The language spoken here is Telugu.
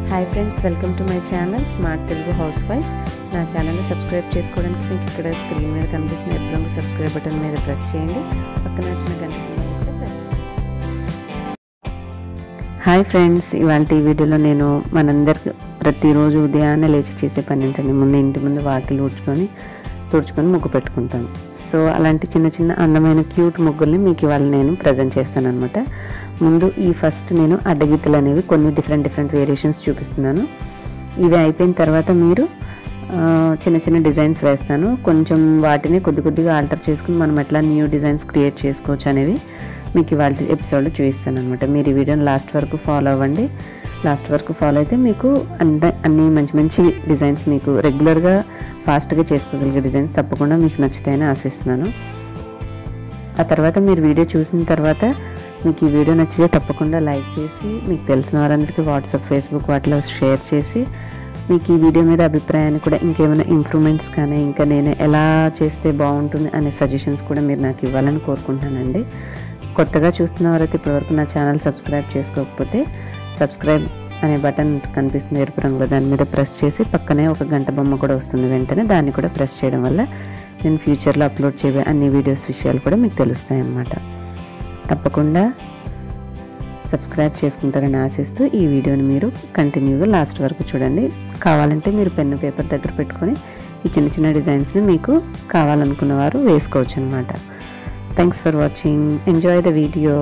Hi friends, welcome to my channel Smart Telugu Housewife. నా ఛానల్ని సబ్స్క్రైబ్ చేసుకోవడానికి మీకు ఇక్కడ స్క్రీన్ మీద కనిపిస్తున్న ఎరుపు రంగు సబ్స్క్రైబ్ బటన్ మీద ప్రెస్ చేయండి. పక్కన వచ్చిన గంట సింబల్ కూడా ప్రెస్ చేయండి. హాయ్ ఫ్రెండ్స్, ఇవాళ ఈ వీడియోలో నేను మనందరికి ప్రతిరోజు ఉదయాన్నే లేచి చేసే పని ఏంటంటే ముందు ఇంటి ముందు వాకిలు తుడుచుకొని ముగ్గు పెట్టుకుంటాను. సో అలాంటి చిన్న చిన్న అందమైన క్యూట్ ముగ్గుల్ని మీకు ఇవాళ నేను ప్రజెంట్ చేస్తాను అనమాట. ముందు ఈ ఫస్ట్ నేను అడ్డగీతలు అనేవి కొన్ని డిఫరెంట్ వేరియేషన్స్ చూపిస్తున్నాను. ఇవి అయిపోయిన తర్వాత మీరు చిన్న చిన్న డిజైన్స్ వేస్తాను. కొంచెం వాటిని కొద్దిగా ఆల్టర్ చేసుకుని మనం ఎట్లా న్యూ డిజైన్స్ క్రియేట్ చేసుకోవచ్చు అనేవి మీకు ఇవాళ ఎపిసోడ్లో చూపిస్తాను అనమాట. మీరు ఈ వీడియోని లాస్ట్ వరకు ఫాలో అవ్వండి. లాస్ట్ వరకు ఫాలో అయితే మీకు అన్ని మంచి డిజైన్స్ మీకు రెగ్యులర్గా ఫాస్ట్గా చేసుకోగలిగే డిజైన్స్ తప్పకుండా మీకు నచ్చుతాయని ఆశిస్తున్నాను. ఆ తర్వాత మీరు వీడియో చూసిన తర్వాత మీకు ఈ వీడియో నచ్చితే తప్పకుండా లైక్ చేసి మీకు తెలిసిన వారందరికీ వాట్సాప్, ఫేస్బుక్ వాటిలో షేర్ చేసి మీకు ఈ వీడియో మీద అభిప్రాయాన్ని కూడా ఇంకేమైనా ఇంప్రూవ్మెంట్స్ కానీ ఇంకా నేను ఎలా చేస్తే బాగుంటుంది అనే సజెషన్స్ కూడా మీరు నాకు ఇవ్వాలని కోరుకుంటున్నానండి. కొత్తగా చూస్తున్న వారైతే ఇప్పటివరకు నా ఛానల్ సబ్స్క్రైబ్ చేసుకోకపోతే సబ్స్క్రైబ్ అనే బటన్ కనిపిస్తుంది ఎరుపు రంగులో, దాని మీద ప్రెస్ చేసి పక్కనే ఒక గంట బొమ్మ కూడా వస్తుంది, వెంటనే దాన్ని కూడా ప్రెస్ చేయడం వల్ల నేను ఫ్యూచర్లో అప్లోడ్ చేయబోయే అన్ని వీడియోస్ విషయాలు కూడా మీకు తెలుస్తాయి అన్నమాట. తప్పకుండా సబ్స్క్రైబ్ చేసుకుంటారని ఆశిస్తూ ఈ వీడియోని మీరు కంటిన్యూగా లాస్ట్ వరకు చూడండి. కావాలంటే మీరు పెన్ను పేపర్ దగ్గర పెట్టుకొని ఈ చిన్న డిజైన్స్ని మీకు కావాలనుకున్న వారు వేసుకోవచ్చు అనమాట. Thanks for watching. Enjoy the video.